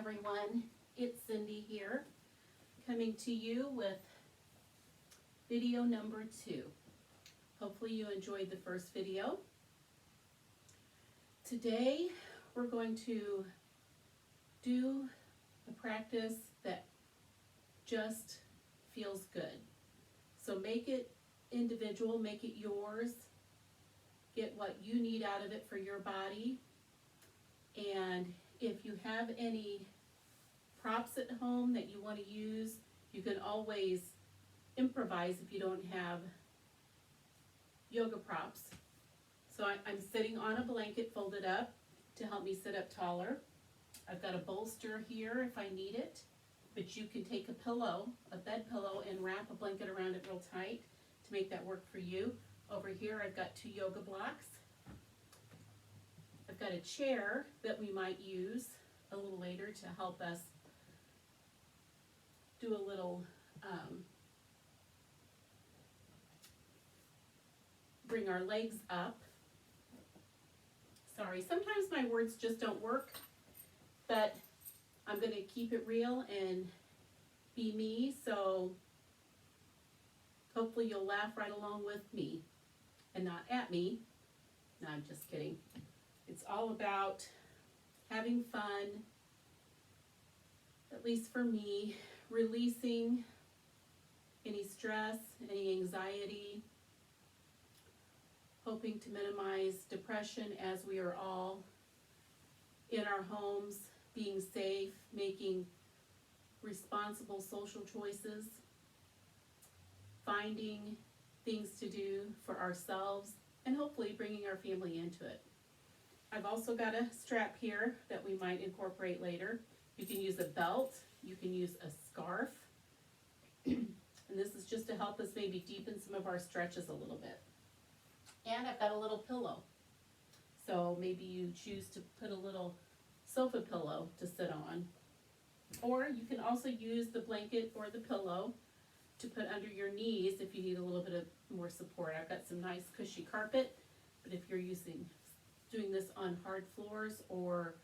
everyone, it's Cindy here, coming to you with video number 2. Hopefully you enjoyed the first video. Today we're going to do a practice that just feels good. So make it individual, make it yours, get what you need out of it for your body. And if you have any props at home that you want to use, you can always improvise if you don't have yoga props. So I'm sitting on a blanket folded up to help me sit up taller. I've got a bolster here if I need it, but you can take a pillow, a bed pillow, and wrap a blanket around it real tight to make that work for you. Over here I've got 2 yoga blocks. I've got a chair that we might use a little later to help us do a little bring our legs up. Sorry, sometimes my words just don't work, but I'm going to keep it real and be me, so hopefully you'll laugh right along with me and not at me. No, I'm just kidding. It's all about having fun, at least for me, releasing any stress, any anxiety, hoping to minimize depression as we are all in our homes, being safe, making responsible social choices, finding things to do for ourselves, and hopefully bringing our family into it. I've also got a strap here that we might incorporate later. You can use a belt, you can use a scarf, and this is just to help us maybe deepen some of our stretches a little bit. And I've got a little pillow. So maybe you choose to put a little sofa pillow to sit on. Or you can also use the blanket or the pillow to put under your knees if you need a little bit of more support. I've got some nice cushy carpet, but if you're doing this on hard floors or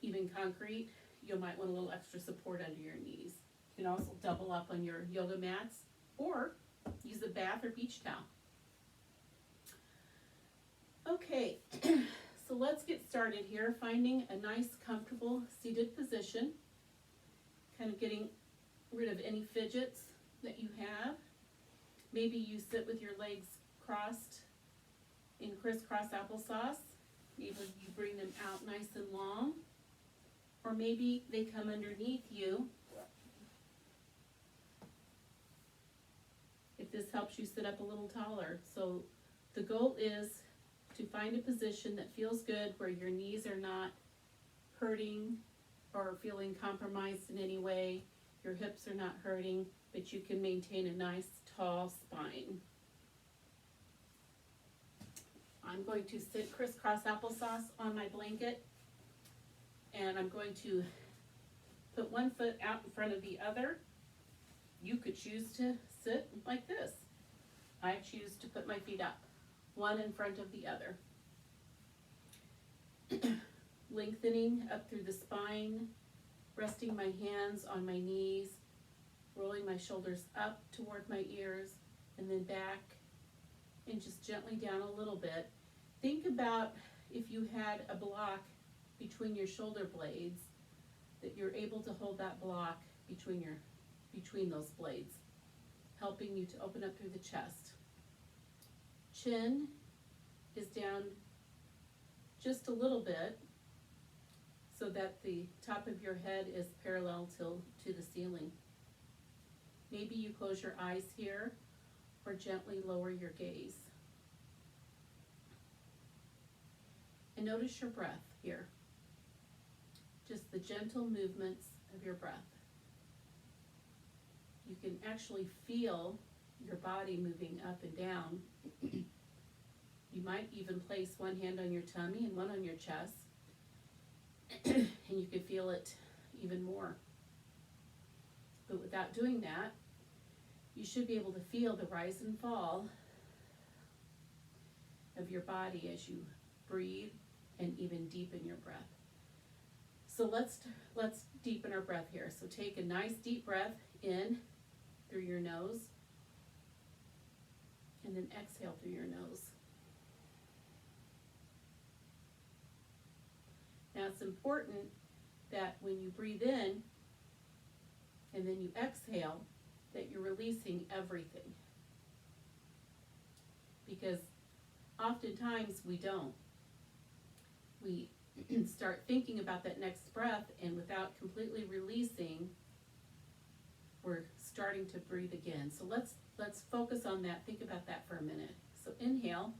even concrete, you might want a little extra support under your knees. You can also double up on your yoga mats or use a bath or beach towel. Okay, so let's get started here, finding a nice comfortable seated position, kind of getting rid of any fidgets that you have. Maybe you sit with your legs crossed in crisscross applesauce. Maybe you bring them out nice and long, or maybe they come underneath you. If this helps you sit up a little taller. So the goal is to find a position that feels good, where your knees are not hurting or feeling compromised in any way, your hips are not hurting, but you can maintain a nice tall spine. I'm going to sit crisscross applesauce on my blanket, and I'm going to put one foot out in front of the other. You could choose to sit like this. I choose to put my feet up, one in front of the other. Lengthening up through the spine, resting my hands on my knees, rolling my shoulders up toward my ears, and then back, and just gently down a little bit. Think about if you had a block between your shoulder blades, that you're able to hold that block between those blades, helping you to open up through the chest. Chin is down just a little bit so that the top of your head is parallel to the ceiling. Maybe you close your eyes here or gently lower your gaze. And notice your breath here. Just the gentle movements of your breath. You can actually feel your body moving up and down. You might even place one hand on your tummy and one on your chest, and you can feel it even more. But without doing that, you should be able to feel the rise and fall of your body as you breathe and even deepen your breath. So let's deepen our breath here. So take a nice deep breath in through your nose, and then exhale through your nose. Now it's important that when you breathe in and then you exhale, that you're releasing everything. Because oftentimes we don't. We start thinking about that next breath, and without completely releasing, we're starting to breathe again. So let's focus on that. Think about that for a minute. So inhale,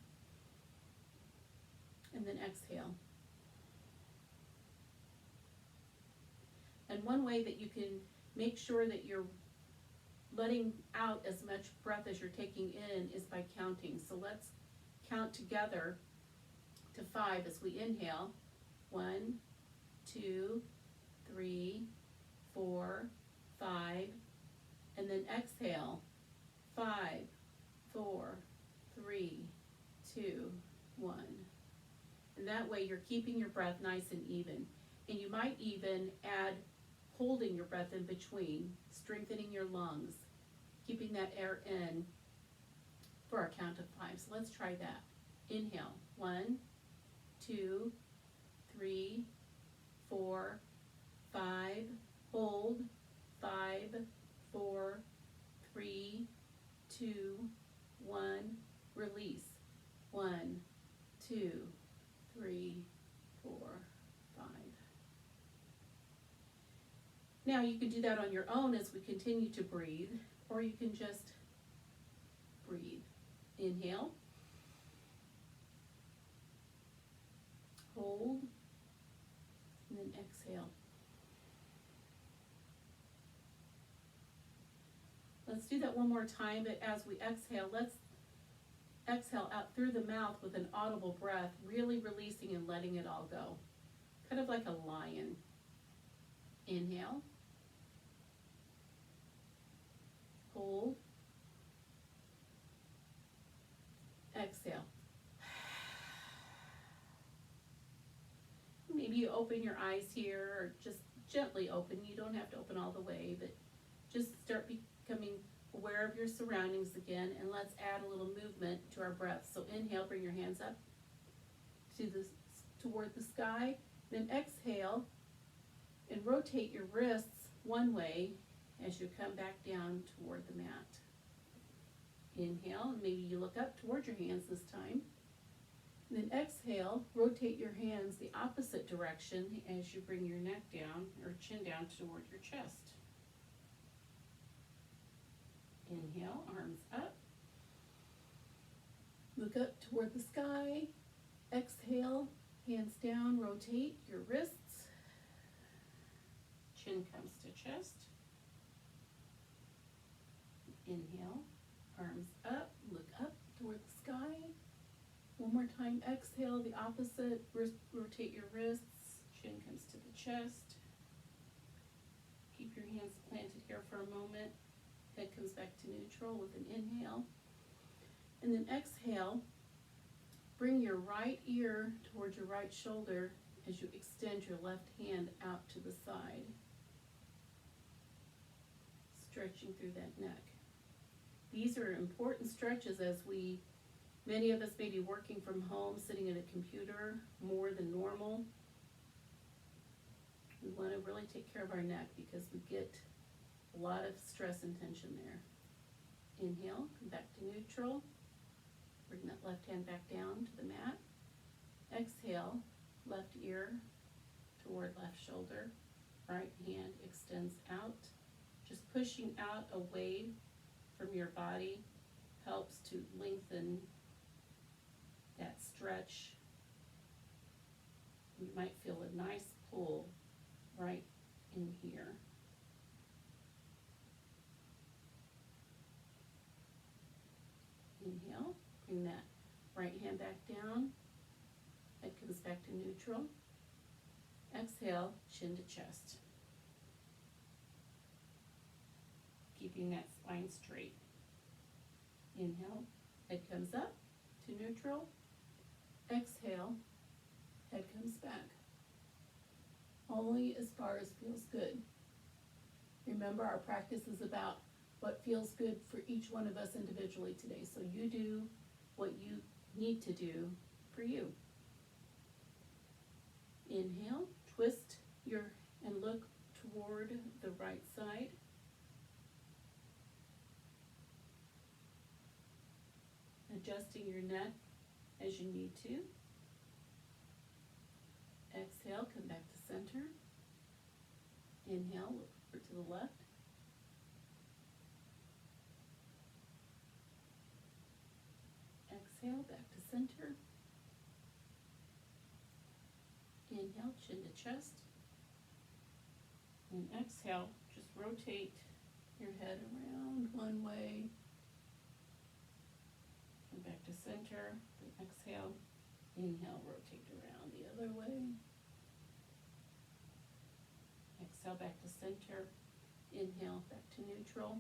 and then exhale. And one way that you can make sure that you're letting out as much breath as you're taking in is by counting. So let's count together to 5 as we inhale. 1, 2, 3, 4, 5, and then exhale. 5, 4, 3, 2, 1. And that way you're keeping your breath nice and even. And you might even add holding your breath in between, strengthening your lungs, keeping that air in for our count of 5. So let's try that. Inhale. 1, 2, 3, 4, 5. Hold. 5, 4, 3, 2, 1. Release. 1, 2, 3, 4, 5. Now you can do that on your own as we continue to breathe, or you can just breathe. Inhale. Hold. And then exhale. Let's do that one more time, but as we exhale, let's exhale out through the mouth with an audible breath, really releasing and letting it all go. Kind of like a lion. Inhale. Hold. Exhale. Maybe you open your eyes here, or just gently open. You don't have to open all the way, but just start becoming aware of your surroundings again, and let's add a little movement to our breath. So inhale, bring your hands up toward the sky. Then exhale and rotate your wrists one way as you come back down toward the mat. Inhale, and maybe you look up toward your hands this time. And then exhale, rotate your hands the opposite direction as you bring your neck down or chin down toward your chest. Inhale, arms up. Look up toward the sky. Exhale, hands down, rotate your wrists. Chin comes to chest. Inhale, arms up, look up toward the sky. One more time, exhale, the opposite, rotate your wrists, chin comes to the chest. Keep your hands planted here for a moment. Head comes back to neutral with an inhale. And then exhale, bring your right ear towards your right shoulder as you extend your left hand out to the side, stretching through that neck. These are important stretches as many of us may be working from home, sitting at a computer more than normal. We want to really take care of our neck because we get a lot of stress and tension there. Inhale, come back to neutral. Bring that left hand back down to the mat. Exhale, left ear toward left shoulder. Right hand extends out. Just pushing out away from your body helps to lengthen that stretch. You might feel a nice pull right in here. Inhale, bring that right hand back down. Head comes back to neutral. Exhale, chin to chest. Keeping that spine straight. Inhale, head comes up to neutral. Exhale, head comes back. All the only as far as feels good. Remember, our practice is about what feels good for each one of us individually today. So you do what you need to do for you. Inhale, twist and look toward the right side. Adjusting your neck as you need to. Exhale, come back to center. Inhale, look over to the left. Exhale, back to center. Inhale, chin to chest. And exhale, just rotate your head around one way. Come back to center. Then exhale. Inhale, rotate around the other way. Exhale, back to center. Inhale, back to neutral.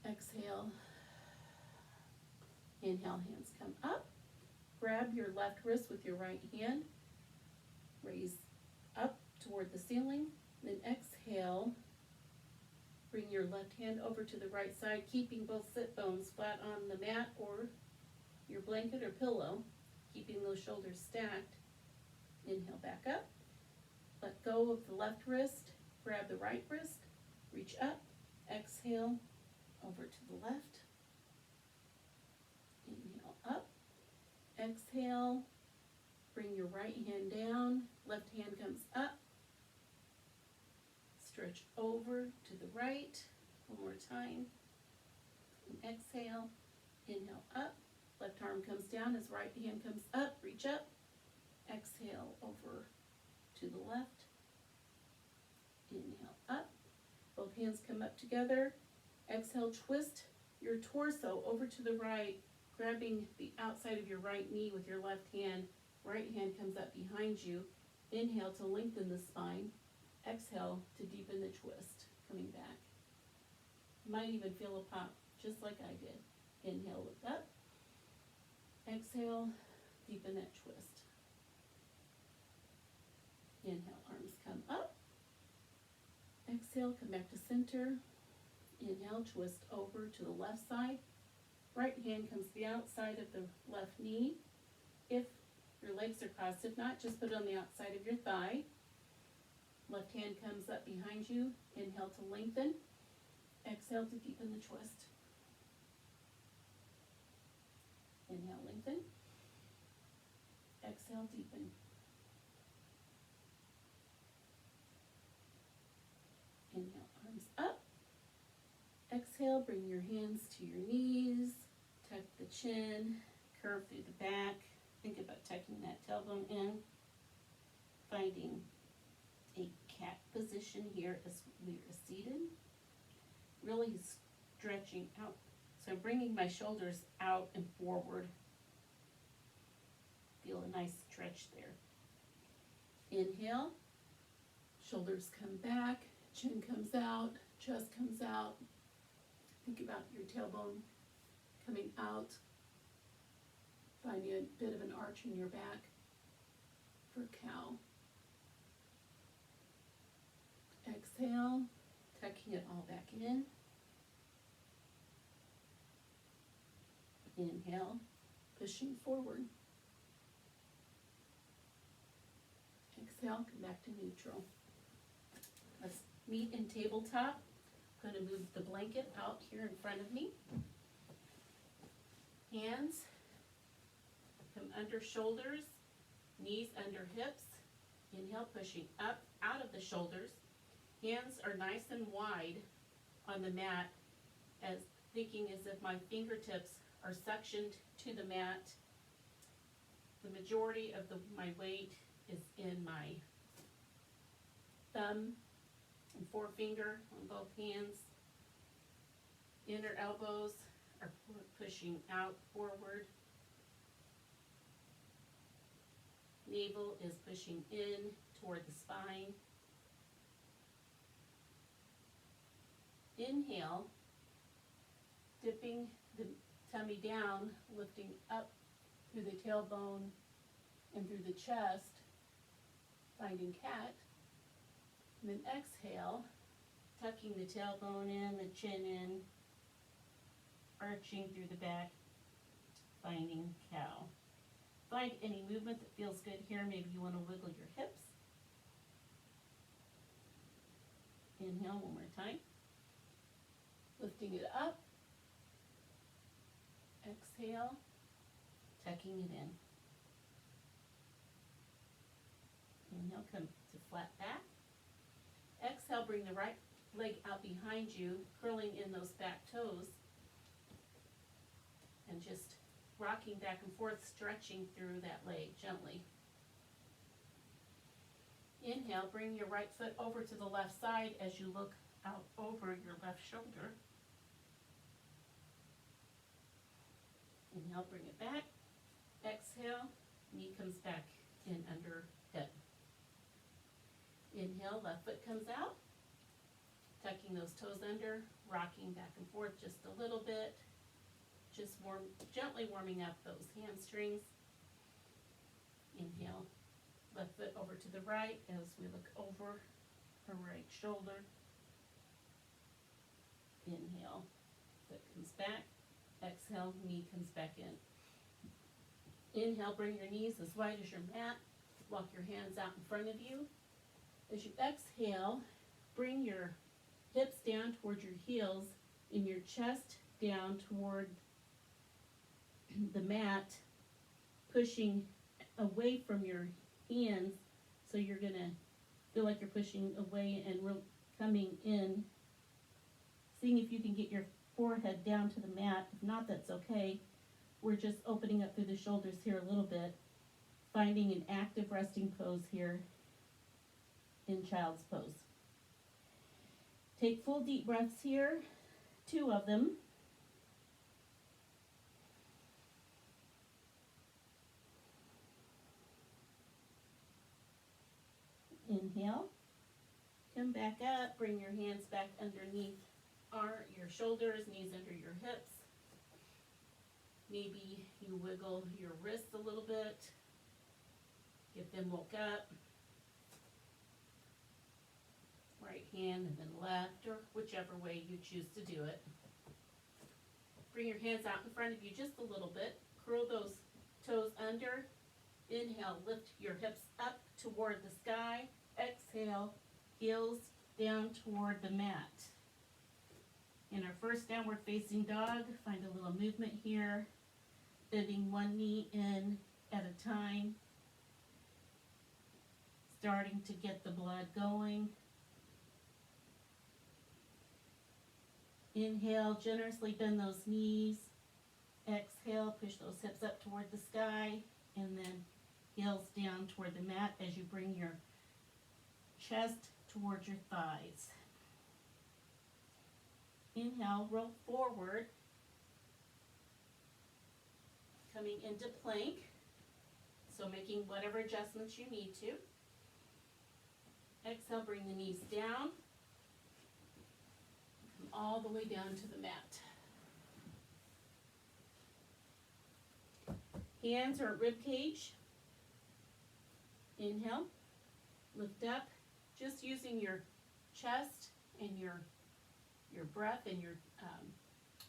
Exhale. Inhale, hands come up. Grab your left wrist with your right hand. Raise up toward the ceiling. Then exhale. Bring your left hand over to the right side, keeping both sit bones flat on the mat or your blanket or pillow, keeping those shoulders stacked. Inhale, back up. Let go of the left wrist. Grab the right wrist. Reach up. Exhale, over to the left. Inhale, up. Exhale. Bring your right hand down. Left hand comes up. Stretch over to the right. One more time. And exhale. Inhale, up. Left arm comes down as right hand comes up. Reach up. Exhale, over to the left. Inhale, up. Both hands come up together. Exhale, twist your torso over to the right, grabbing the outside of your right knee with your left hand. Right hand comes up behind you. Inhale to lengthen the spine. Exhale to deepen the twist, coming back. You might even feel a pop, just like I did. Inhale, lift up. Exhale, deepen that twist. Inhale, arms come up. Exhale, come back to center. Inhale, twist over to the left side. Right hand comes to the outside of the left knee. If your legs are crossed, if not, just put it on the outside of your thigh. Left hand comes up behind you. Inhale to lengthen. Exhale to deepen the twist. Inhale, lengthen. Exhale, deepen. Inhale, arms up. Exhale, bring your hands to your knees. Tuck the chin. Curve through the back. Think about tucking that tailbone in. Finding a cat position here as we are seated. Really stretching out. So I'm bringing my shoulders out and forward. Feel a nice stretch there. Inhale. Shoulders come back. Chin comes out. Chest comes out. Think about your tailbone coming out. Finding a bit of an arch in your back for cow. Exhale, tucking it all back in. Inhale, pushing forward. Exhale, come back to neutral. Let's meet in tabletop. I'm going to move the blanket out here in front of me. Hands come under shoulders, knees under hips. Inhale, pushing up out of the shoulders. Hands are nice and wide on the mat, as thinking as if my fingertips are suctioned to the mat. The majority of my weight is in my thumb and forefinger on both hands. Inner elbows are pushing out forward. Navel is pushing in toward the spine. Inhale, dipping the tummy down, lifting up through the tailbone and through the chest. finding cat. And then exhale, tucking the tailbone in, the chin in, arching through the back, finding cow. Find any movement that feels good here. Maybe you want to wiggle your hips. Inhale one more time. Lifting it up. Exhale, tucking it in. Inhale, come to flat back. Exhale, bring the right leg out behind you, curling in those back toes. And just rocking back and forth, stretching through that leg gently. Inhale, bring your right foot over to the left side as you look out over your left shoulder. Inhale, bring it back. Exhale, knee comes back in under hip. Inhale, left foot comes out. Tucking those toes under, rocking back and forth just a little bit. Just gently warming up those hamstrings. Inhale, left foot over to the right as we look over her right shoulder. Inhale, foot comes back. Exhale, knee comes back in. Inhale, bring your knees as wide as your mat. Walk your hands out in front of you. As you exhale, bring your hips down toward your heels and your chest down toward the mat, pushing away from your hands. So you're going to feel like you're pushing away and coming in. Seeing if you can get your forehead down to the mat. If not, that's okay. We're just opening up through the shoulders here a little bit. Finding an active resting pose here in child's pose. Take full deep breaths here, 2 of them. Inhale, come back up, bring your hands back underneath your shoulders, knees under your hips. Maybe you wiggle your wrists a little bit, get them woke up. Right hand and then left, or whichever way you choose to do it. Bring your hands out in front of you just a little bit. Curl those toes under. Inhale, lift your hips up toward the sky. Exhale, heels down toward the mat. In our first downward facing dog, find a little movement here. Bending one knee in at a time. Starting to get the blood going. Inhale, generously bend those knees. Exhale, push those hips up toward the sky, and then heels down toward the mat as you bring your chest towards your thighs. Inhale, roll forward, coming into plank, so making whatever adjustments you need to. Exhale, bring the knees down. All the way down to the mat. Hands are at rib cage. Inhale, lift up, just using your chest and your breath and your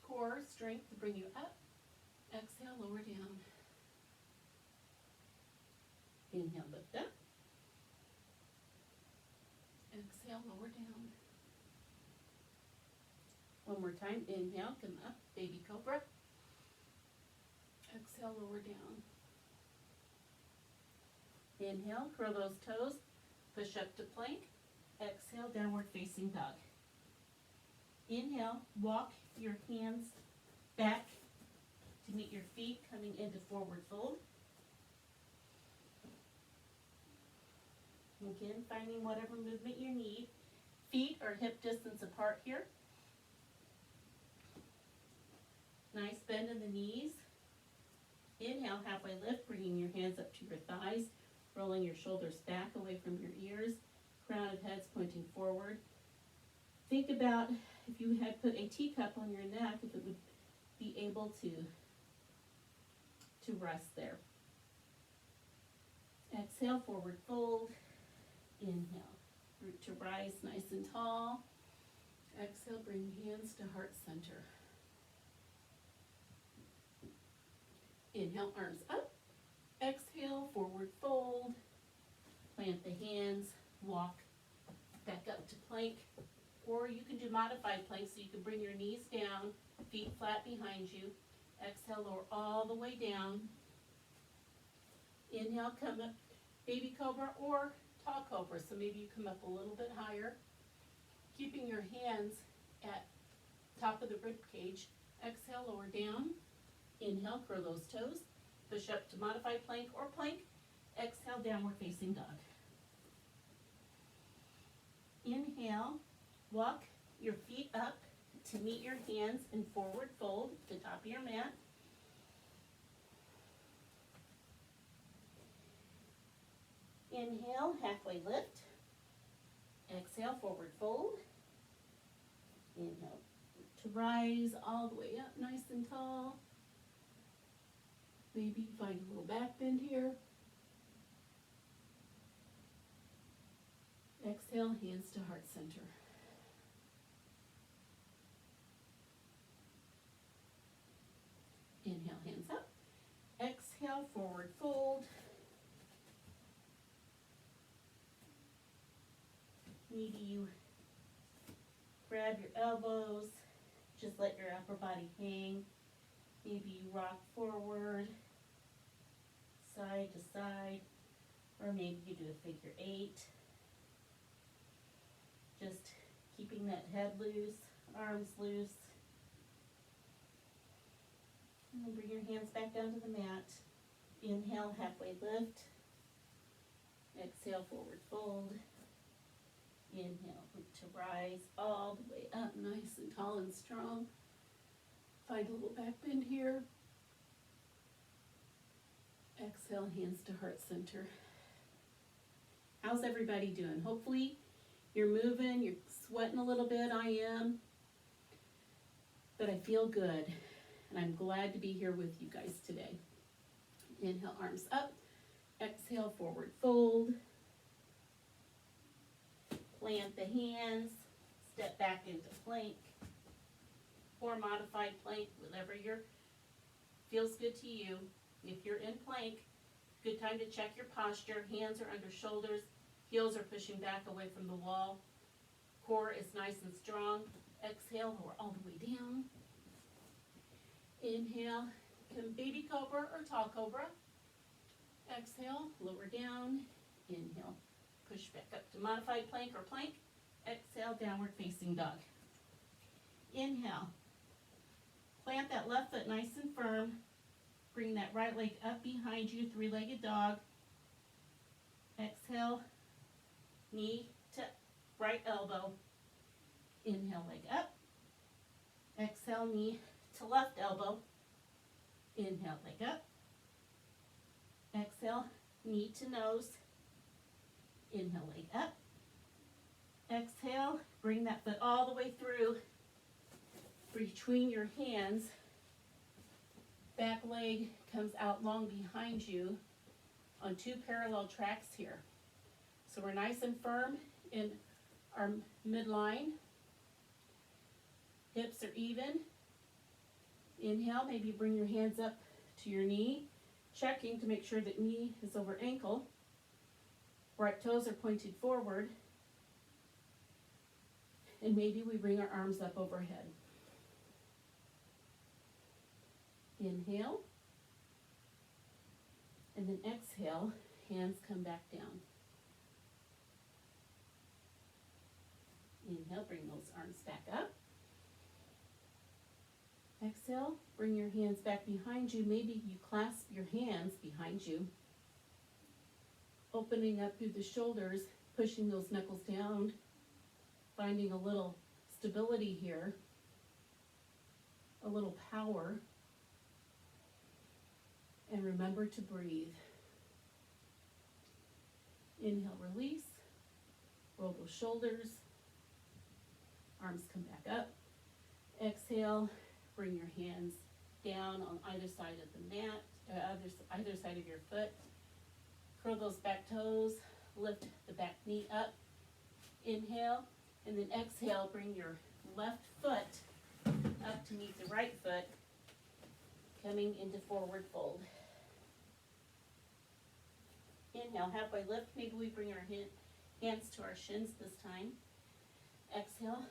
core strength to bring you up. Exhale, lower down. Inhale, lift up. Exhale, lower down. One more time. Inhale, come up, baby cobra. Exhale, lower down. Inhale, curl those toes, push up to plank. Exhale, downward facing dog. Inhale, walk your hands back to meet your feet, coming into forward fold. Again, finding whatever movement you need. Feet are hip distance apart here. Nice bend in the knees. Inhale, halfway lift, bringing your hands up to your thighs, rolling your shoulders back away from your ears, crown of heads pointing forward. Think about if you had put a teacup on your neck, if it would be able to rest there. Exhale, forward fold. Inhale, root to rise nice and tall. Exhale, bring hands to heart center. Inhale, arms up. Exhale, forward fold. Plant the hands, walk back up to plank. Or you can do modified plank, so you can bring your knees down, feet flat behind you. Exhale, lower all the way down. Inhale, come up, baby cobra or tall cobra. So maybe you come up a little bit higher. Keeping your hands at top of the rib cage. Exhale, lower down. Inhale, curl those toes. Push up to modified plank or plank. Exhale, downward facing dog. Inhale, walk your feet up to meet your hands in forward fold to top of your mat. Inhale, halfway lift. Exhale, forward fold. Inhale, to rise all the way up nice and tall. Maybe find a little back bend here. Exhale, hands to heart center. Inhale, hands up. Exhale, forward fold. Maybe you grab your elbows, just let your upper body hang. Maybe you rock forward, side to side, or maybe you do a figure 8. Just keeping that head loose, arms loose. And then bring your hands back down to the mat. Inhale, halfway lift. Exhale, forward fold. Inhale, root to rise all the way up, nice and tall and strong. Find a little back bend here. Exhale, hands to heart center. How's everybody doing? Hopefully you're moving, you're sweating a little bit, I am. But I feel good, and I'm glad to be here with you guys today. Inhale, arms up. Exhale, forward fold. Plant the hands, step back into plank or modified plank, whatever feels good to you. If you're in plank, good time to check your posture. Hands are under shoulders, heels are pushing back away from the wall. Core is nice and strong. Exhale, lower all the way down. Inhale, come baby cobra or tall cobra. Exhale, lower down. Inhale, push back up to modified plank or plank. Exhale, downward facing dog. Inhale, plant that left foot nice and firm. Bring that right leg up behind you, three-legged dog. Exhale, knee to right elbow. Inhale, leg up. Exhale, knee to left elbow. Inhale, leg up. Exhale, knee to nose. Inhale, leg up. Exhale, bring that foot all the way through between your hands. Back leg comes out long behind you on 2 parallel tracks here. So we're nice and firm in our midline. Hips are even. Inhale, maybe bring your hands up to your knee, checking to make sure that knee is over ankle. Right toes are pointed forward. And maybe we bring our arms up overhead. Inhale. And then exhale, hands come back down. Inhale, bring those arms back up. Exhale, bring your hands back behind you. Maybe you clasp your hands behind you. Opening up through the shoulders, pushing those knuckles down, finding a little stability here, a little power. And remember to breathe. Inhale, release. Roll those shoulders. Arms come back up. Exhale, bring your hands down on either side of the mat, either side of your foot. Curl those back toes. lift the back knee up. Inhale, and then exhale, bring your left foot up to meet the right foot, coming into forward fold. Inhale, halfway lift. Maybe we bring our hands to our shins this time. Exhale,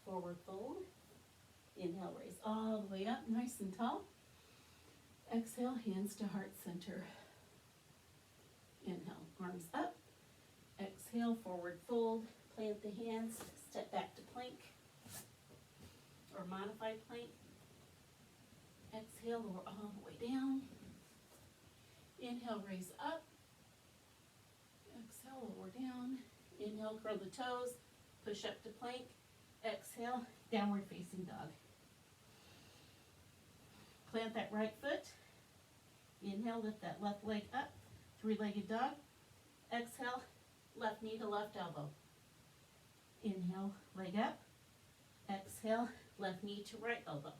forward fold. Inhale, raise all the way up, nice and tall. Exhale, hands to heart center. Inhale, arms up. Exhale, forward fold. Plant the hands, step back to plank or modified plank. Exhale, lower all the way down. Inhale, raise up. Exhale, lower down. Inhale, curl the toes, push up to plank. Exhale, downward facing dog. Plant that right foot. Inhale, lift that left leg up, three-legged dog. Exhale, left knee to left elbow. Inhale, leg up. Exhale, left knee to right elbow.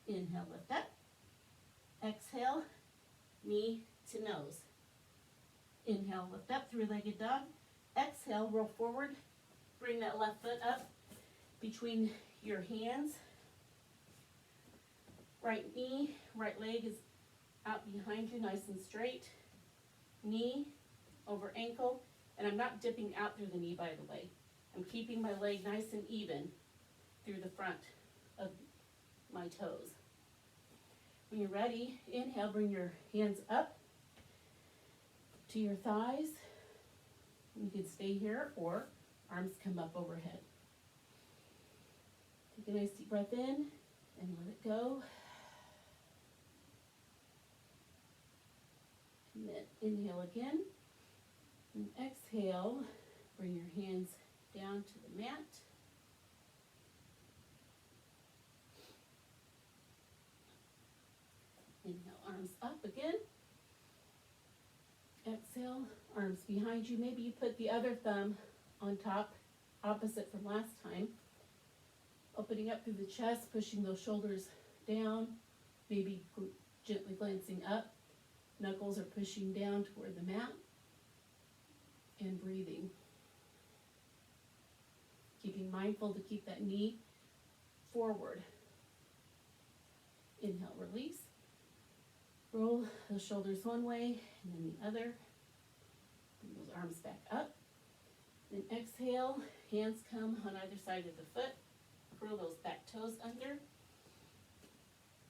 Inhale, lift up. Exhale, knee to nose. Inhale, lift up, three-legged dog. Exhale, roll forward. Bring that left foot up between your hands. Right knee, right leg is out behind you, nice and straight. Knee over ankle, and I'm not dipping out through the knee, by the way. I'm keeping my leg nice and even through the front of my toes. When you're ready, inhale, bring your hands up to your thighs. You can stay here or arms come up overhead. Take a nice deep breath in and let it go. And then inhale again. And exhale, bring your hands down to the mat. Inhale, arms up again. Exhale, arms behind you. Maybe you put the other thumb on top, opposite from last time. Opening up through the chest, pushing those shoulders down, maybe gently glancing up. Knuckles are pushing down toward the mat. And breathing. Keeping mindful to keep that knee forward. Inhale, release. Roll the shoulders one way and then the other. Bring those arms back up. Then exhale, hands come on either side of the foot. Curl those back toes under. And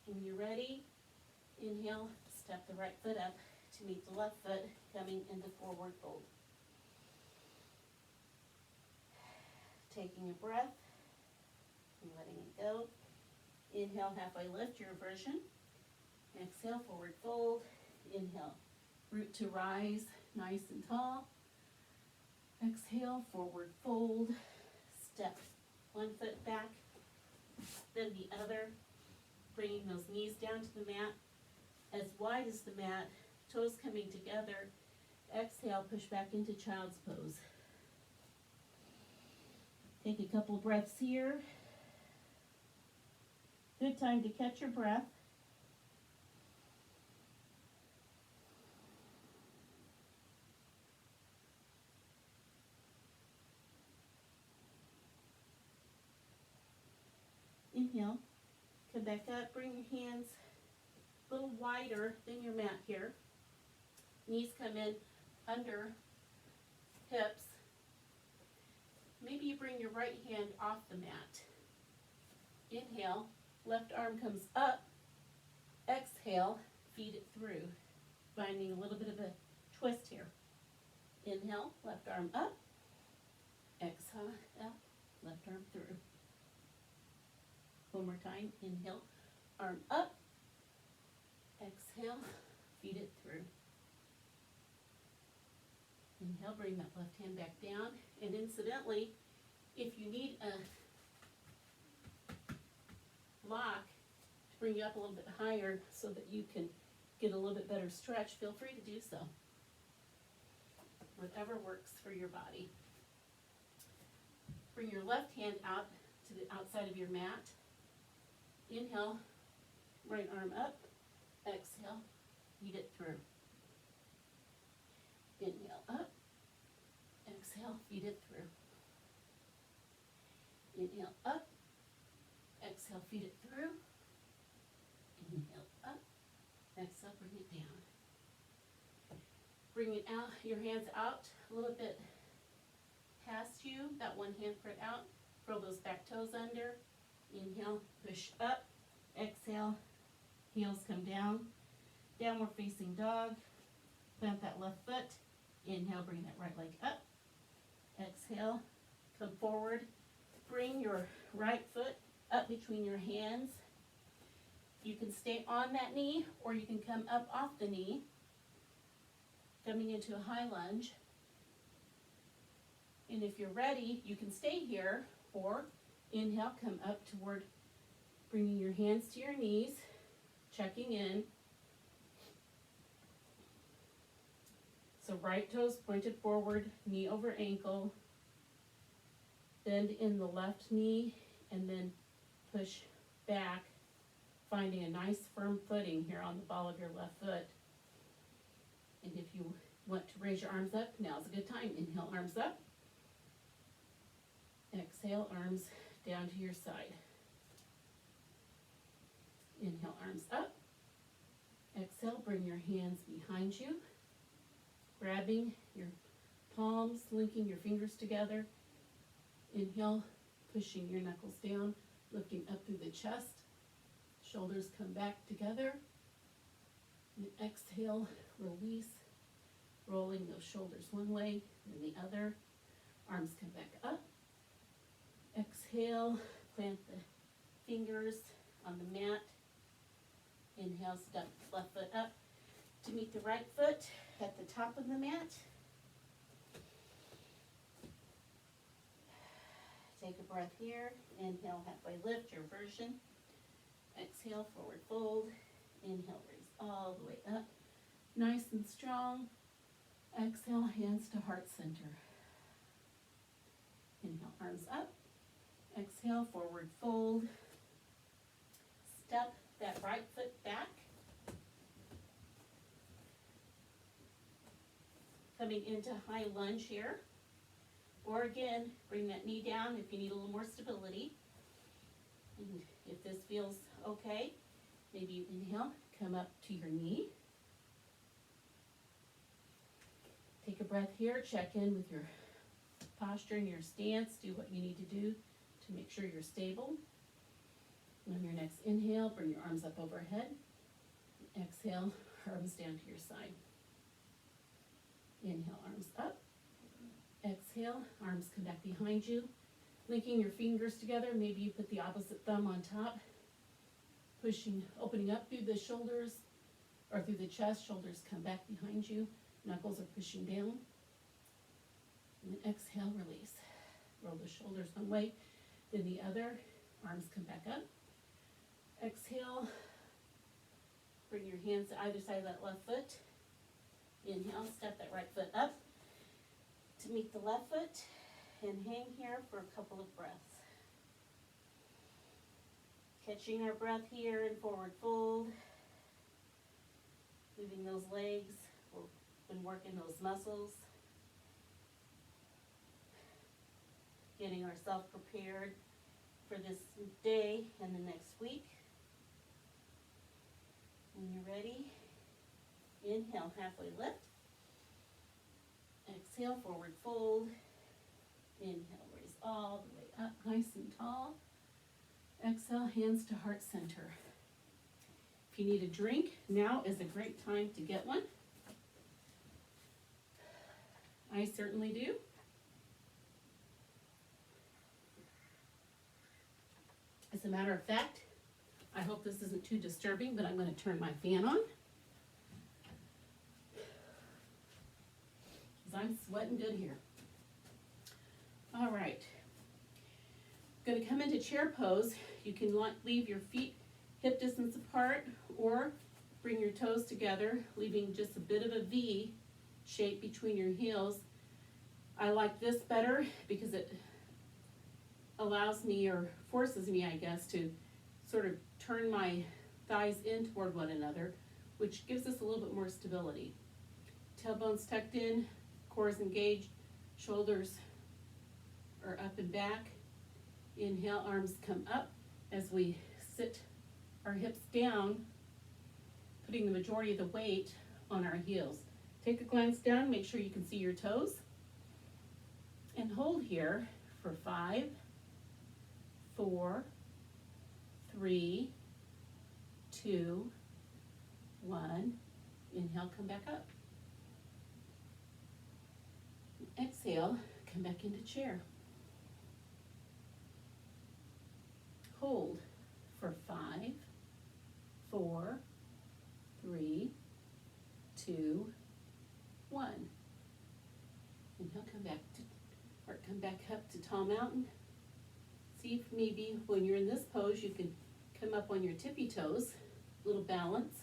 when you're ready, inhale, step the right foot up to meet the left foot, coming into forward fold. Taking a breath and letting it go. Inhale, halfway lift, your version. Exhale, forward fold. Inhale, root to rise, nice and tall. Exhale, forward fold. Step one foot back, then the other. Bringing those knees down to the mat, as wide as the mat, toes coming together. Exhale, push back into child's pose. Take a couple breaths here. Good time to catch your breath. Inhale, come back up, bring your hands a little wider than your mat here. Knees come in under hips. Maybe you bring your right hand off the mat. Inhale, left arm comes up. Exhale, feed it through. Finding a little bit of a twist here. Inhale, left arm up. Exhale, up, left arm through. One more time, inhale, arm up. Exhale, feed it through. Inhale, bring that left hand back down. And incidentally, if you need a block to bring you up a little bit higher so that you can get a little bit better stretch, feel free to do so. Whatever works for your body. Bring your left hand out to the outside of your mat. Inhale, right arm up. Exhale, feed it through. Inhale up. exhale, feed it through. Inhale up, exhale, feed it through. Inhale up, exhale, bring it down. Bring it out, your hands out a little bit past you, that one handprint out. Roll those back toes under. Inhale, push up, exhale, heels come down. Downward facing dog. Plant that left foot. Inhale, bring that right leg up. Exhale, come forward. Bring your right foot up between your hands. You can stay on that knee or you can come up off the knee, coming into a high lunge. And if you're ready, you can stay here or inhale, come up toward bringing your hands to your knees, checking in. So right toes pointed forward, knee over ankle. Bend in the left knee and then push back, finding a nice firm footing here on the ball of your left foot. And if you want to raise your arms up, now's a good time. Inhale, arms up. Exhale, arms down to your side. Inhale, arms up. Exhale, bring your hands behind you, grabbing your palms, linking your fingers together. Inhale, pushing your knuckles down, lifting up through the chest. Shoulders come back together. And exhale, release, rolling those shoulders one way, then the other. Arms come back up. Exhale, plant the fingers on the mat. Inhale, step left foot up to meet the right foot at the top of the mat. Take a breath here. Inhale, halfway lift, your version. Exhale, forward fold. Inhale, raise all the way up. Nice and strong. Exhale, hands to heart center. Inhale, arms up. Exhale, forward fold. Step that right foot back. Coming into high lunge here. Or again, bring that knee down if you need a little more stability. And if this feels okay, maybe you inhale, come up to your knee. Take a breath here, check in with your posture and your stance. Do what you need to do to make sure you're stable. And on your next inhale, bring your arms up overhead. Exhale, arms down to your side. Inhale, arms up. Exhale, arms come back behind you. Linking your fingers together, maybe you put the opposite thumb on top. Pushing, opening up through the shoulders or through the chest. Shoulders come back behind you. Knuckles are pushing down. And then exhale, release. Roll the shoulders one way, then the other. Arms come back up. Exhale. Bring your hands to either side of that left foot. Inhale, step that right foot up to meet the left foot and hang here for a couple of breaths. Catching our breath here in forward fold. Moving those legs. We've been working those muscles. Getting ourselves prepared for this day and the next week. When you're ready, inhale, halfway lift. Exhale, forward fold. Inhale, raise all the way up, nice and tall. Exhale, hands to heart center. If you need a drink, now is a great time to get one. I certainly do. As a matter of fact, I hope this isn't too disturbing, but I'm going to turn my fan on. Because I'm sweating good here. All right. Going to come into chair pose. You can leave your feet hip distance apart or bring your toes together, leaving just a bit of a V shape between your heels. I like this better because it allows me, or forces me, I guess, to sort of turn my thighs in toward one another, which gives us a little bit more stability. Tailbone's tucked in, core is engaged, Shoulders are up and back. Inhale, arms come up as we sit our hips down, putting the majority of the weight on our heels. Take a glance down, make sure you can see your toes, and hold here for 5, 4, 3, 2, 1. Inhale, come back up. Exhale, come back into chair. Hold for 5, 4, 3, 2, 1. Inhale, come back up to tall mountain. See if maybe when you're in this pose you can come up on your tippy toes, a little balance.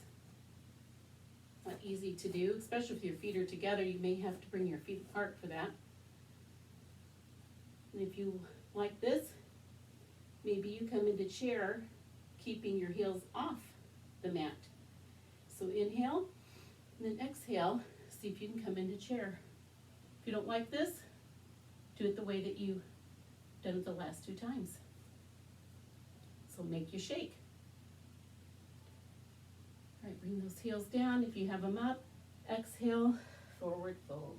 Not easy to do, especially if your feet are together. You may have to bring your feet apart for that. And if you like this, maybe you come into chair, keeping your heels off the mat. So inhale, and then exhale, see if you can come into chair. If you don't like this, do it the way that you've done it the last 2 times. So make you shake. All right, bring those heels down if you have them up. Exhale, forward fold.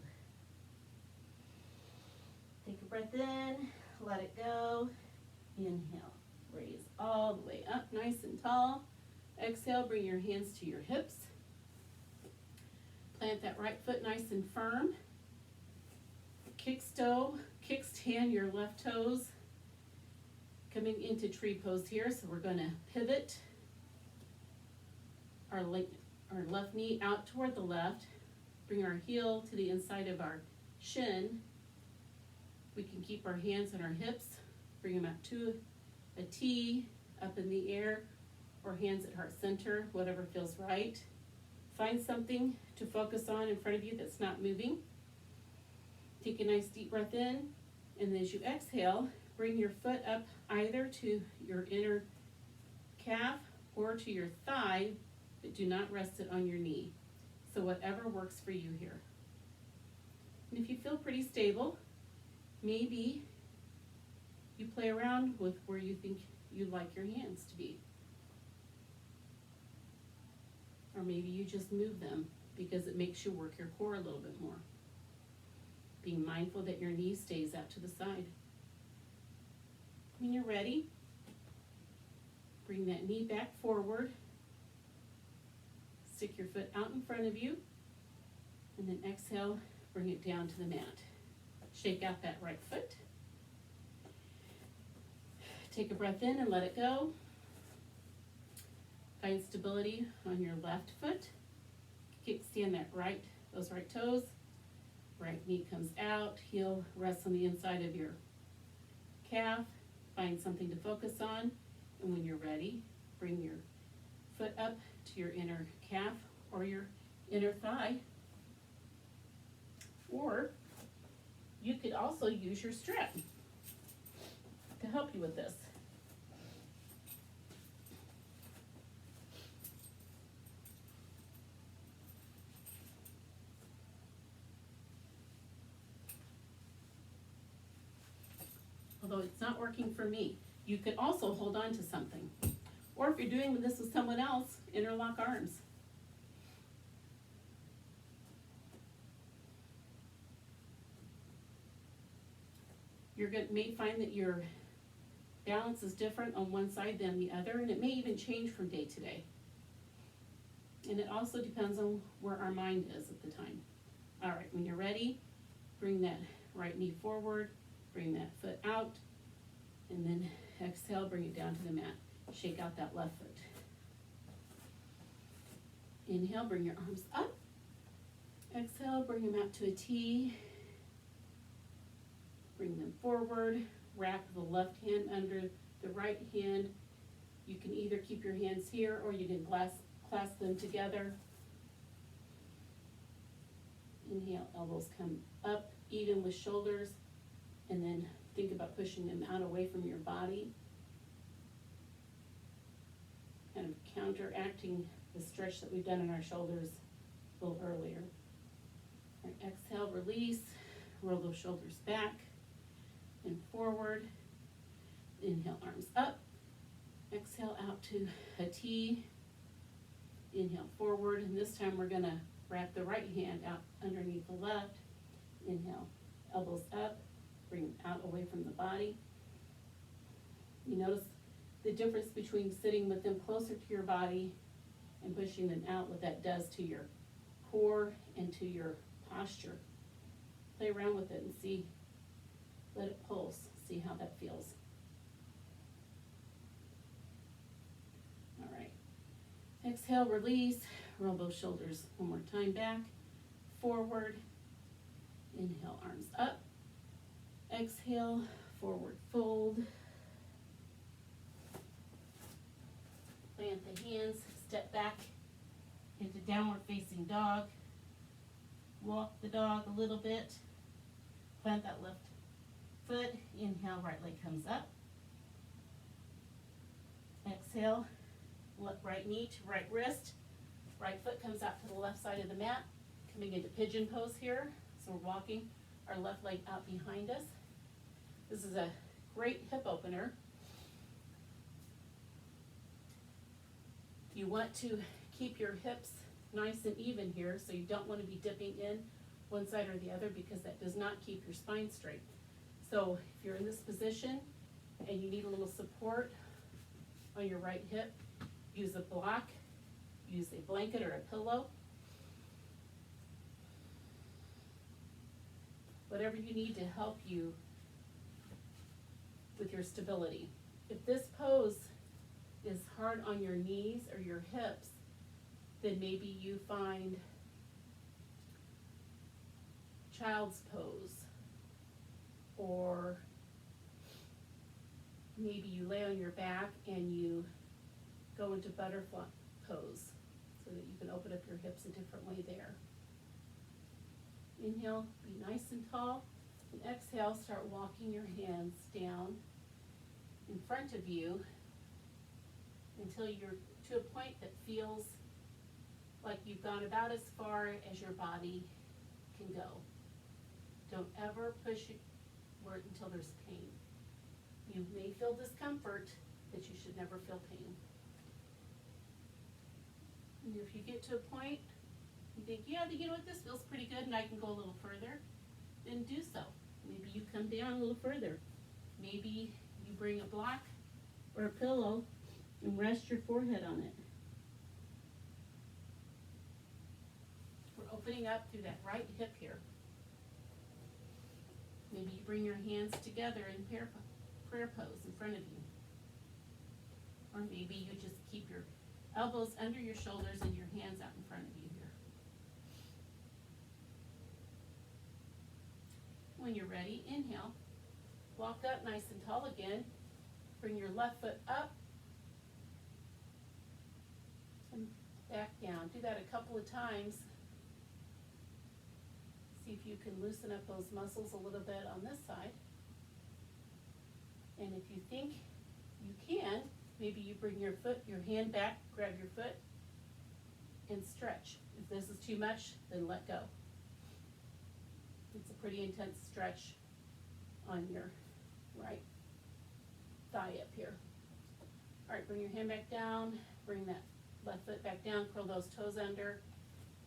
Take a breath in, let it go. Inhale, raise all the way up, nice and tall. Exhale, bring your hands to your hips. Plant that right foot nice and firm. Kickstand your left toes. Coming into tree pose here, so we're going to pivot our left knee out toward the left. Bring our heel to the inside of our shin. We can keep our hands on our hips. Bring them out to a T, up in the air, or hands at heart center, whatever feels right. Find something to focus on in front of you that's not moving. Take a nice deep breath in, and as you exhale, bring your foot up either to your inner calf or to your thigh, but do not rest it on your knee. So whatever works for you here. And if you feel pretty stable, maybe you play around with where you think you'd like your hands to be. Or maybe you just move them because it makes you work your core a little bit more. Being mindful that your knee stays out to the side. When you're ready, bring that knee back forward. Stick your foot out in front of you. And then exhale, bring it down to the mat. Shake out that right foot. Take a breath in and let it go. Find stability on your left foot. Kickstand those right toes. Right knee comes out. Heel rests on the inside of your calf. Find something to focus on. And when you're ready, bring your foot up to your inner calf or your inner thigh. Or you could also use your strap to help you with this. Although it's not working for me, you could also hold on to something. Or if you're doing this with someone else, interlock arms. You may find that your balance is different on one side than the other, and it may even change from day to day. And it also depends on where our mind is at the time. All right, when you're ready, bring that right knee forward, bring that foot out, and then exhale, bring it down to the mat. Shake out that left foot. Inhale, bring your arms up. Exhale, bring them out to a T. Bring them forward. Wrap the left hand under the right hand. You can either keep your hands here or you can clasp them together. Inhale, elbows come up, even with shoulders, and then think about pushing them out away from your body. Kind of counteracting the stretch that we've done in our shoulders a little earlier. All right, exhale, release, roll those shoulders back and forward. Inhale, arms up. Exhale out to a T. Inhale forward, and this time we're gonna wrap the right hand out underneath the left. Inhale, elbows up, bring out away from the body. You notice the difference between sitting with them closer to your body and pushing them out, what that does to your core and to your posture. Play around with it and see, let it pulse, see how that feels. All right. Exhale, release, roll those shoulders one more time back, forward. Inhale, arms up. Exhale, forward fold. Plant the hands, step back into downward facing dog. Walk the dog a little bit. Plant that left foot. Inhale, right leg comes up. Exhale, right knee to right wrist. Right foot comes out to the left side of the mat. Coming into pigeon pose here. So we're walking our left leg out behind us. This is a great hip opener. You want to keep your hips nice and even here, so you don't want to be dipping in one side or the other because that does not keep your spine straight. So if you're in this position and you need a little support on your right hip, use a block, use a blanket or a pillow. Whatever you need to help you with your stability. If this pose is hard on your knees or your hips, then maybe you find child's pose, or maybe you lay on your back and you go into butterfly pose so that you can open up your hips a different way there. Inhale, be nice and tall, and exhale, start walking your hands down in front of you until you're to a point that feels like you've gone about as far as your body can go. Don't ever push it until there's pain. You may feel discomfort, but you should never feel pain. And if you get to a point, you think, yeah, you know what, this feels pretty good and I can go a little further, then do so. Maybe you come down a little further. Maybe you bring a block or a pillow and rest your forehead on it. We're opening up through that right hip here. Maybe you bring your hands together in prayer pose in front of you. Or maybe you just keep your elbows under your shoulders and your hands out in front of you here. When you're ready, inhale. Walk up nice and tall again. Bring your left foot up and back down. Do that a couple of times. See if you can loosen up those muscles a little bit on this side. And if you think you can, maybe you bring your hand back, grab your foot, and stretch. If this is too much, then let go. It's a pretty intense stretch on your right thigh up here. All right, bring your hand back down, bring that left foot back down, curl those toes under,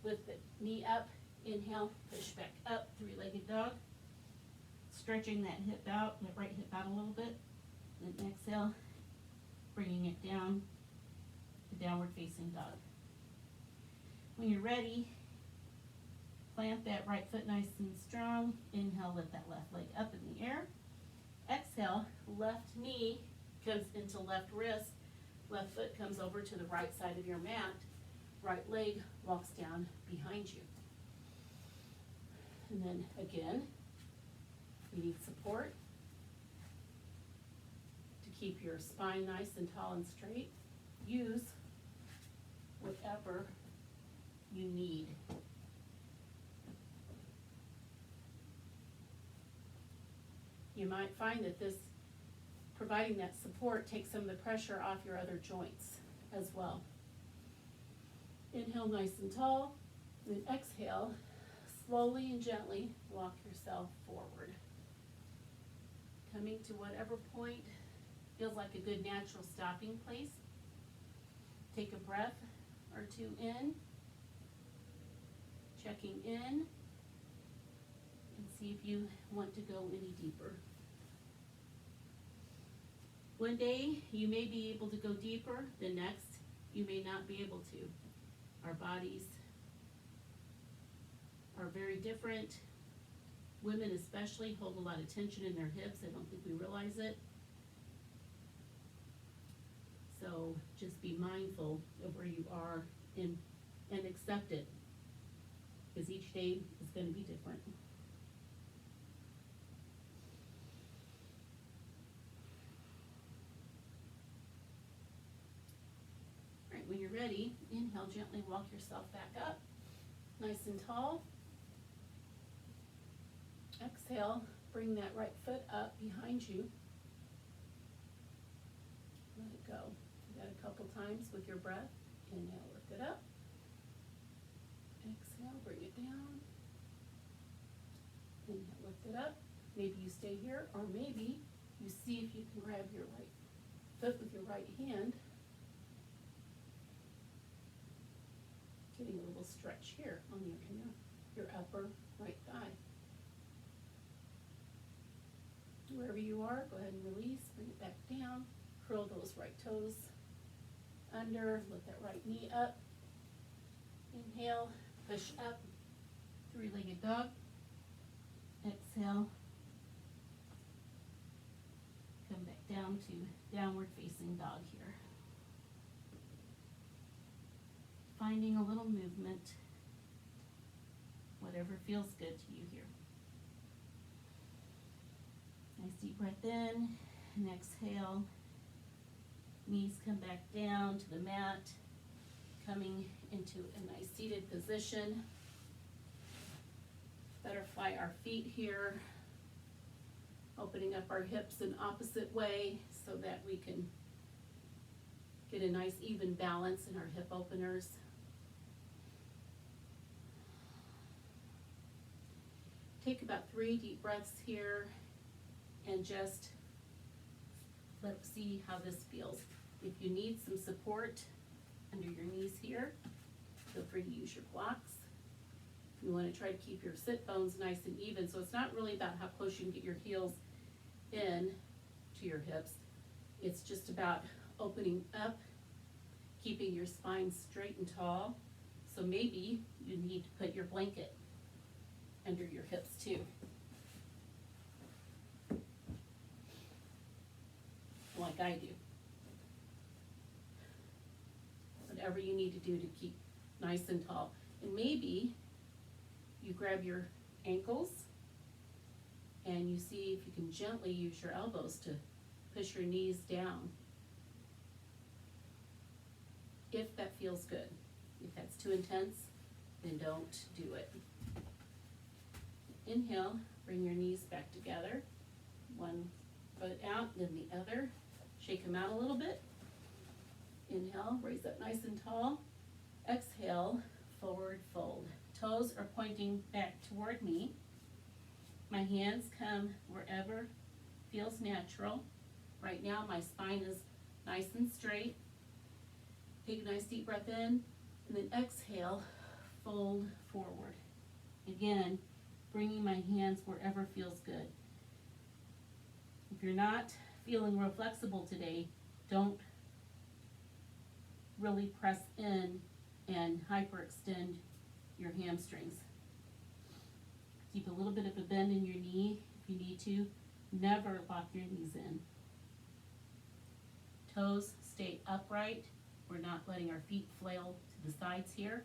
lift the knee up, inhale, push back up, three-legged dog, stretching that hip out, that right hip out a little bit, then exhale, bringing it down to downward facing dog. When you're ready, plant that right foot nice and strong, inhale, lift that left leg up in the air, exhale, left knee comes into left wrist, left foot comes over to the right side of your mat, right leg walks down behind you. And then again, you need support to keep your spine nice and tall and straight. Use whatever you need. You might find that this, providing that support, takes some of the pressure off your other joints as well. Inhale nice and tall, then exhale, slowly and gently walk yourself forward. Coming to whatever point feels like a good natural stopping place. Take a breath or two in, checking in, and see if you want to go any deeper. One day you may be able to go deeper, the next you may not be able to. Our bodies are very different. Women especially hold a lot of tension in their hips. I don't think we realize it. So just be mindful of where you are and accept it, because each day is going to be different. All right, when you're ready, inhale, gently walk yourself back up, nice and tall. Exhale, bring that right foot up behind you. Let it go. Do that a couple times with your breath. Inhale, lift it up. Exhale, bring it down. Inhale, lift it up. Maybe you stay here, or maybe you see if you can grab your right foot with your right hand. Getting a little stretch here on your upper right thigh. Wherever you are, go ahead and release, bring it back down, curl those right toes under, lift that right knee up. Inhale, push up, three-legged dog. Exhale, come back down to downward facing dog here. Finding a little movement, whatever feels good to you here. Nice deep breath in and exhale. Knees come back down to the mat, coming into a nice seated position. Butterfly our feet here, opening up our hips in opposite way so that we can get a nice even balance in our hip openers. Take about 3 deep breaths here and just let's see how this feels. If you need some support under your knees here, feel free to use your blocks. If you want to try to keep your sit bones nice and even, so it's not really about how close you can get your heels in to your hips. It's just about opening up, keeping your spine straight and tall. So maybe you need to put your blanket under your hips too. Like I do. Whatever you need to do to keep nice and tall. And maybe you grab your ankles and you see if you can gently use your elbows to push your knees down. If that feels good. If that's too intense, then don't do it. Inhale, bring your knees back together. One foot out, then the other. Shake them out a little bit. Inhale, raise up nice and tall. Exhale, forward fold. Toes are pointing back toward me. My hands come wherever feels natural. Right now my spine is nice and straight. Take a nice deep breath in, and then exhale, fold forward. Again, bringing my hands wherever feels good. If you're not feeling real flexible today, don't really press in and hyperextend your hamstrings. Keep a little bit of a bend in your knee if you need to. Never lock your knees in. Toes stay upright. We're not letting our feet flail to the sides here.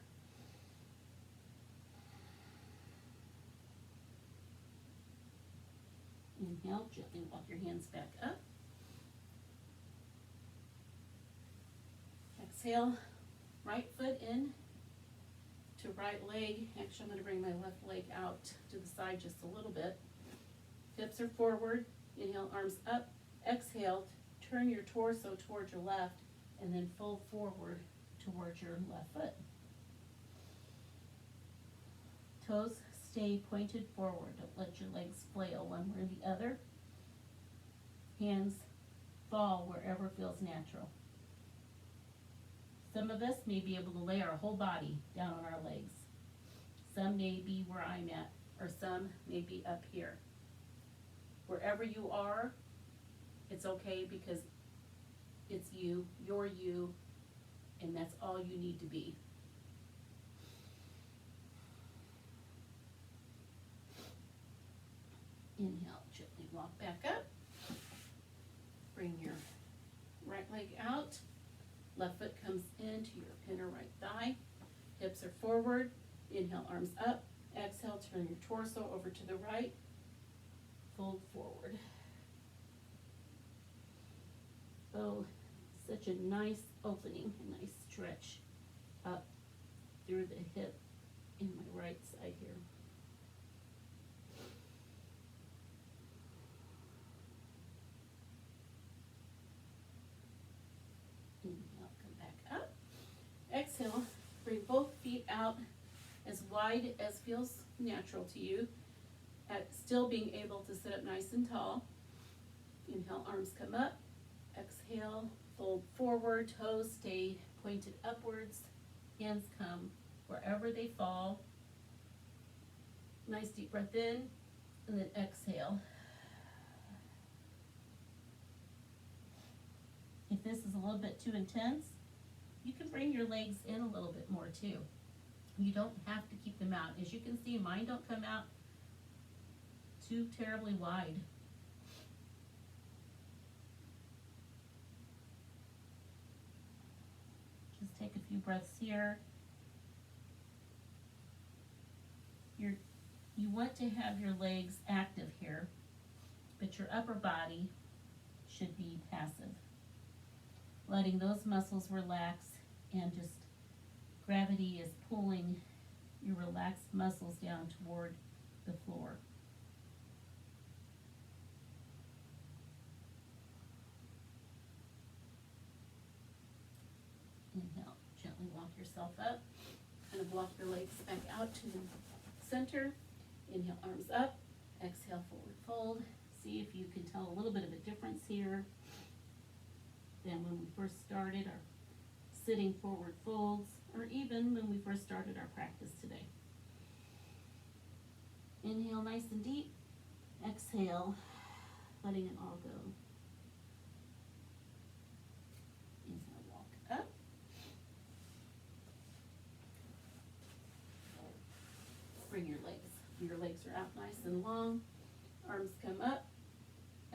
Inhale, gently walk your hands back up. Exhale, right foot in to right leg. Actually, I'm going to bring my left leg out to the side just a little bit. Hips are forward. Inhale, arms up. Exhale, turn your torso towards your left and then fold forward towards your left foot. Toes stay pointed forward. Don't let your legs flail one way or the other. Hands fall wherever feels natural. Some of us may be able to lay our whole body down on our legs. Some may be where I'm at, or some may be up here. Wherever you are, it's okay because it's you, you're you, and that's all you need to be. Inhale, gently walk back up. Bring your right leg out. Left foot comes into your inner right thigh. Hips are forward. Inhale, arms up. Exhale, turn your torso over to the right. Fold forward. Oh, such a nice opening, a nice stretch up through the hip in my right side here. Inhale, come back up. Exhale, bring both feet out as wide as feels natural to you, at still being able to sit up nice and tall. Inhale, arms come up. Exhale, fold forward, toes stay pointed upwards, hands come wherever they fall. Nice deep breath in, and then exhale. If this is a little bit too intense, you can bring your legs in a little bit more too. You don't have to keep them out. As you can see, mine don't come out too terribly wide. Just take a few breaths here. You want to have your legs active here, but your upper body should be passive. Letting those muscles relax, and just gravity is pulling your relaxed muscles down toward the floor. Inhale, gently walk yourself up. Kind of walk your legs back out to the center. Inhale, arms up. Exhale, forward fold. See if you can tell a little bit of a difference here than when we first started our sitting forward folds, or even when we first started our practice today. Inhale nice and deep. Exhale, letting it all go. Inhale, walk up. Bring your legs. Your legs are out nice and long. Arms come up.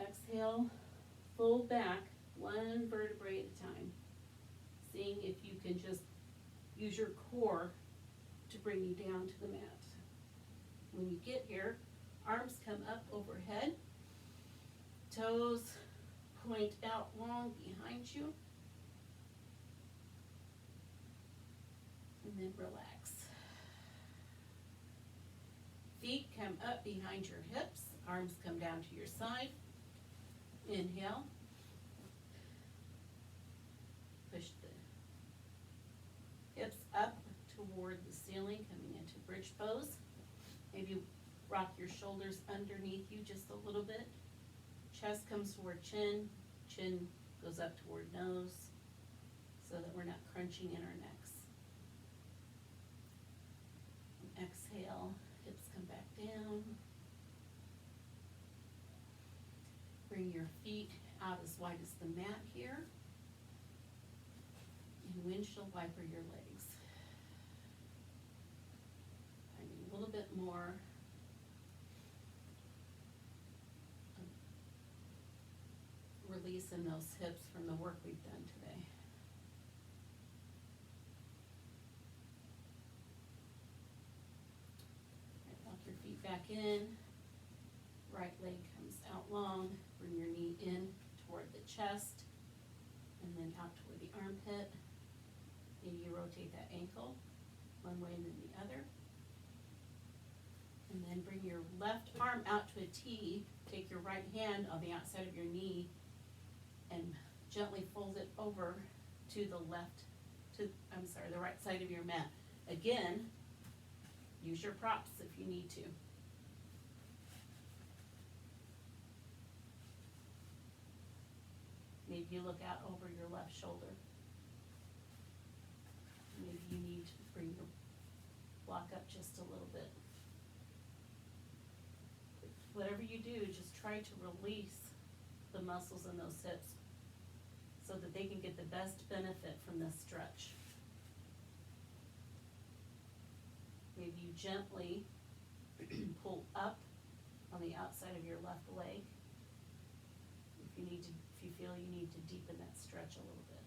Exhale, fold back one vertebrae at a time. Seeing if you can just use your core to bring you down to the mat. When you get here, arms come up overhead. Toes point out long behind you. And then relax. Feet come up behind your hips. Arms come down to your side. Inhale. Push the hips up toward the ceiling, coming into bridge pose. Maybe rock your shoulders underneath you just a little bit. Chest comes toward chin. Chin goes up toward nose so that we're not crunching in our necks. And exhale, hips come back down. Bring your feet out as wide as the mat here. And windshield wiper your legs. Finding a little bit more release in those hips from the work we've done today. Right, walk your feet back in. Right leg comes out long. Bring your knee in toward the chest and then out toward the armpit. Maybe you rotate that ankle one way and then the other. And then bring your left arm out to a T. Take your right hand on the outside of your knee and gently fold it over to the right side of your mat. Again, Use your props if you need to. Maybe you look out over your left shoulder. Maybe you need to bring your block up just a little bit. Whatever you do, just try to release the muscles in those hips so that they can get the best benefit from this stretch. Maybe you gently pull up on the outside of your left leg if you feel you need to deepen that stretch a little bit.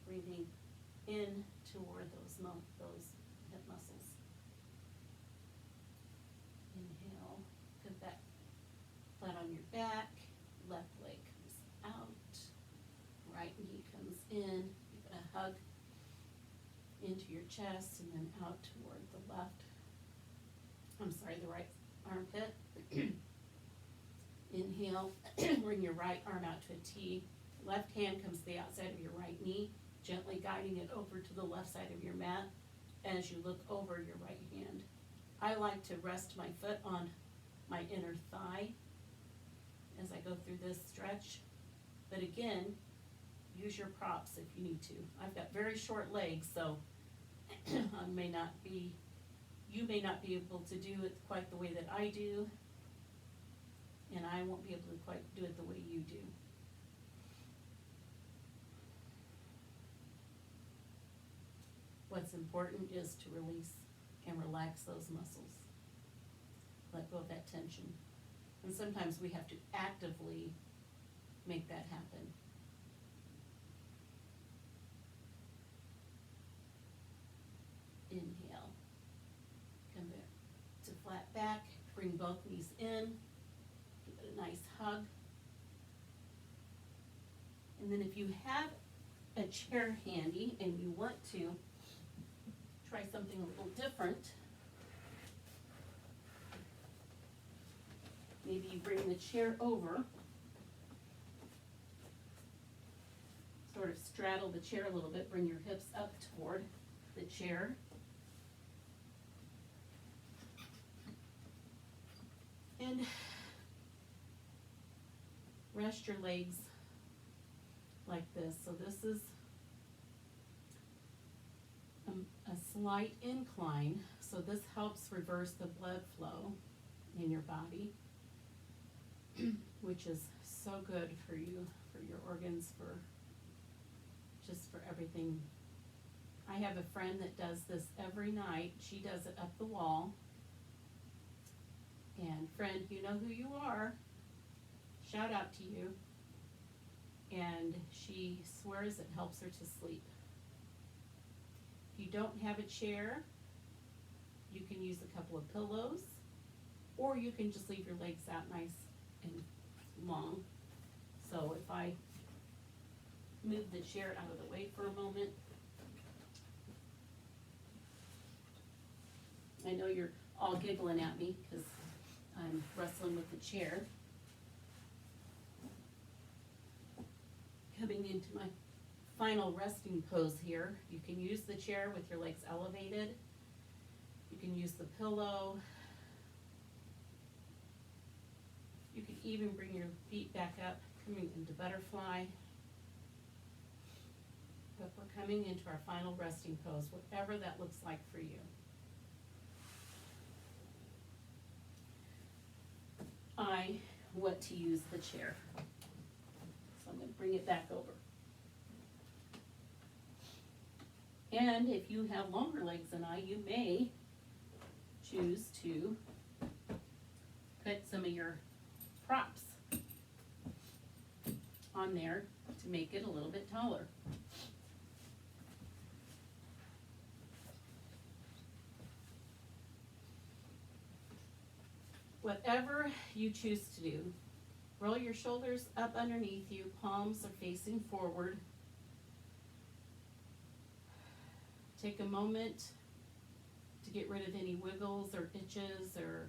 Breathing in toward those hip muscles. Inhale, come back flat on your back, left leg comes out, right knee comes in, give it a hug into your chest and then out toward the right armpit. Inhale, bring your right arm out to a T. Left hand comes to the outside of your right knee, gently guiding it over to the left side of your mat as you look over your right hand. I like to rest my foot on my inner thigh as I go through this stretch. But again, use your props if you need to. I've got very short legs, so you may not be able to do it quite the way that I do, and I won't be able to quite do it the way you do. What's important is to release and relax those muscles. Let go of that tension. And sometimes we have to actively make that happen. Inhale. Come back to flat back. Bring both knees in. Give it a nice hug. And then if you have a chair handy and you want to try something a little different, maybe you bring the chair over, sort of straddle the chair a little bit, bring your hips up toward the chair. And rest your legs like this. So this is a slight incline, so this helps reverse the blood flow in your body, which is so good for you, for your organs, just for everything. I have a friend that does this every night. She does it up the wall. And friend, you know who you are. Shout out to you. And she swears it helps her to sleep. If you don't have a chair, you can use a couple of pillows, or you can just leave your legs out nice and long. So if I move the chair out of the way for a moment, I know you're all giggling at me because I'm wrestling with the chair. Coming into my final resting pose here, you can use the chair with your legs elevated. You can use the pillow. You can even bring your feet back up, coming into butterfly. But we're coming into our final resting pose, whatever that looks like for you. I want to use the chair. So I'm going to bring it back over. And if you have longer legs than I, you may choose to put some of your props on there to make it a little bit taller. Whatever you choose to do, roll your shoulders up underneath you, palms are facing forward. Take a moment to get rid of any wiggles or itches or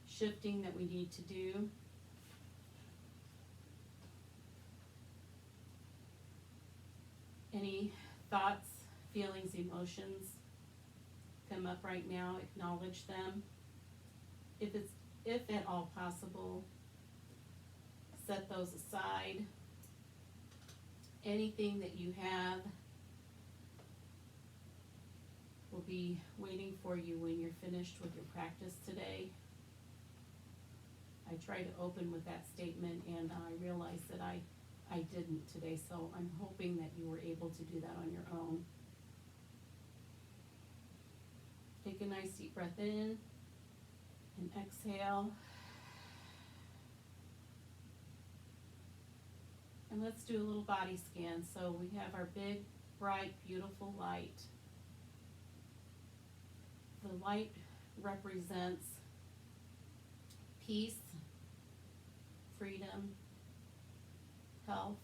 shifting that we need to do. Any thoughts, feelings, emotions them up right now, acknowledge them. If at all possible, set those aside. Anything that you have will be waiting for you when you're finished with your practice today. I tried to open with that statement and I realized that I didn't today, so I'm hoping that you were able to do that on your own. Take a nice deep breath in and exhale. And let's do a little body scan. So we have our big, bright, beautiful light. The light represents peace, freedom, health,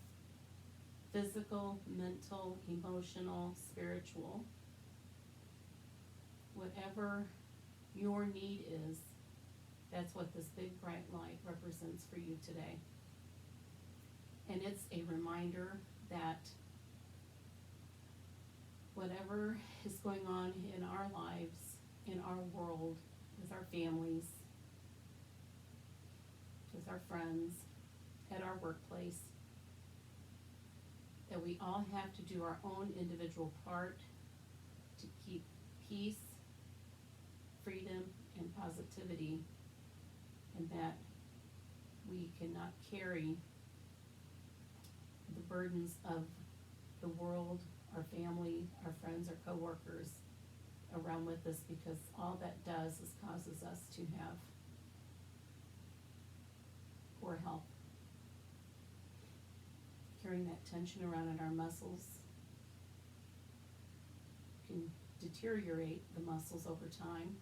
physical, mental, emotional, spiritual. Whatever your need is, that's what this big bright light represents for you today. And it's a reminder that whatever is going on in our lives, in our world, with our families, with our friends, at our workplace, that we all have to do our own individual part to keep peace, freedom, and positivity, and that we cannot carry the burdens of the world, our family, our friends, our coworkers around with us, because all that does is causes us to have poor health. Carrying that tension around in our muscles can deteriorate the muscles over time,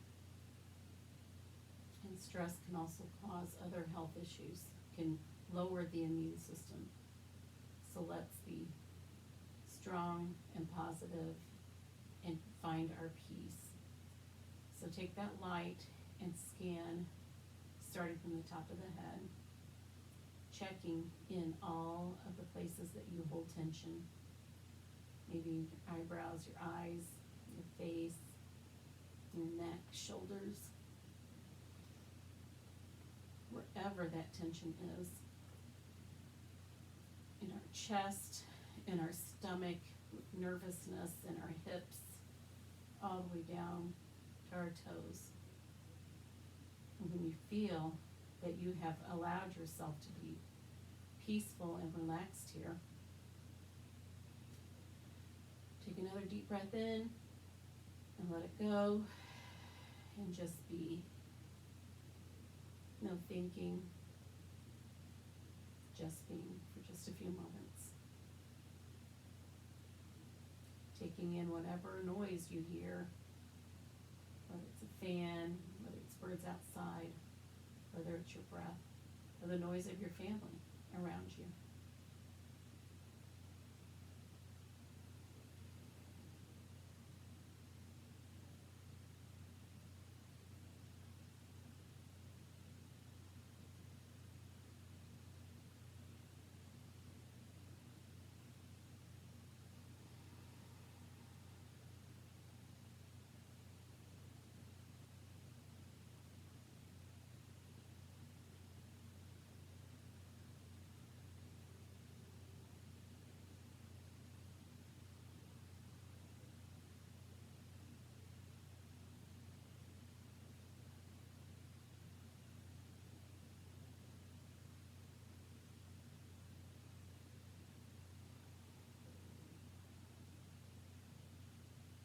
and stress can also cause other health issues, can lower the immune system. So let's be strong and positive and find our peace. So take that light and scan, starting from the top of the head, checking in all of the places that you hold tension. Maybe your eyebrows, your eyes, your face, your neck, shoulders, wherever that tension is. In our chest, in our stomach, nervousness, in our hips, all the way down to our toes. And when you feel that you have allowed yourself to be peaceful and relaxed here, take another deep breath in and let it go, and just be, no thinking, just being for just a few moments. Taking in whatever noise you hear, whether it's a fan, whether it's birds outside, whether it's your breath, or the noise of your family around you.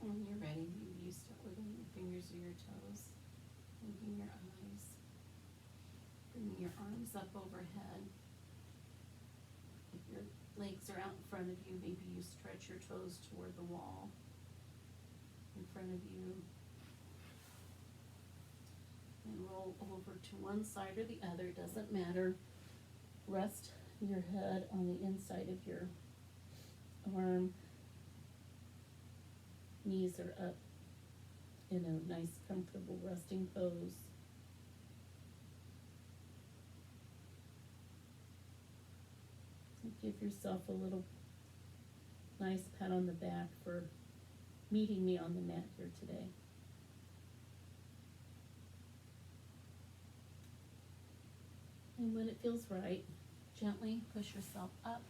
When you're ready, maybe you start wiggling your fingers or your toes, blinking your eyes, bringing your arms up overhead. If your legs are out in front of you, maybe you stretch your toes toward the wall in front of you, and roll over to one side or the other, doesn't matter. Rest your head on the inside of your arm. Knees are up in a nice, comfortable resting pose. Give yourself a little nice pat on the back for meeting me on the mat here today. And when it feels right, gently push yourself up,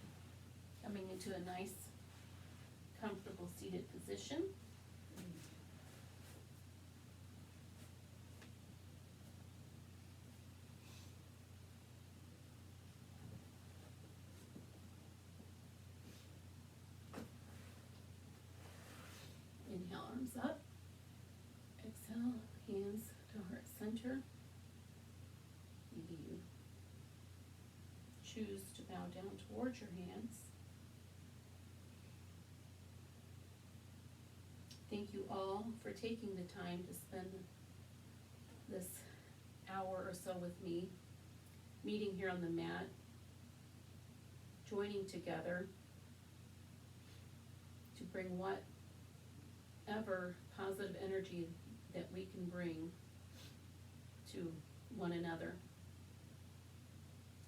coming into a nice, comfortable seated position. Inhale, arms up. Exhale, hands to heart center. Maybe you choose to bow down towards your hands. Thank you all for taking the time to spend this hour or so with me, meeting here on the mat, joining together to bring whatever positive energy that we can bring to one another.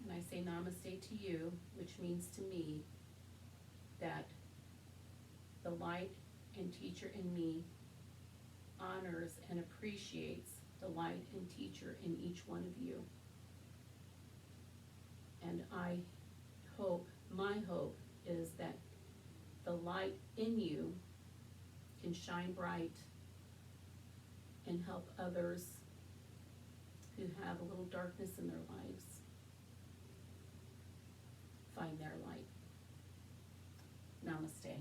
And I say namaste to you, which means to me that the light and teacher in me honors and appreciates the light and teacher in each one of you. And I hope, my hope is that the light in you can shine bright and help others who have a little darkness in their lives find their light. Namaste.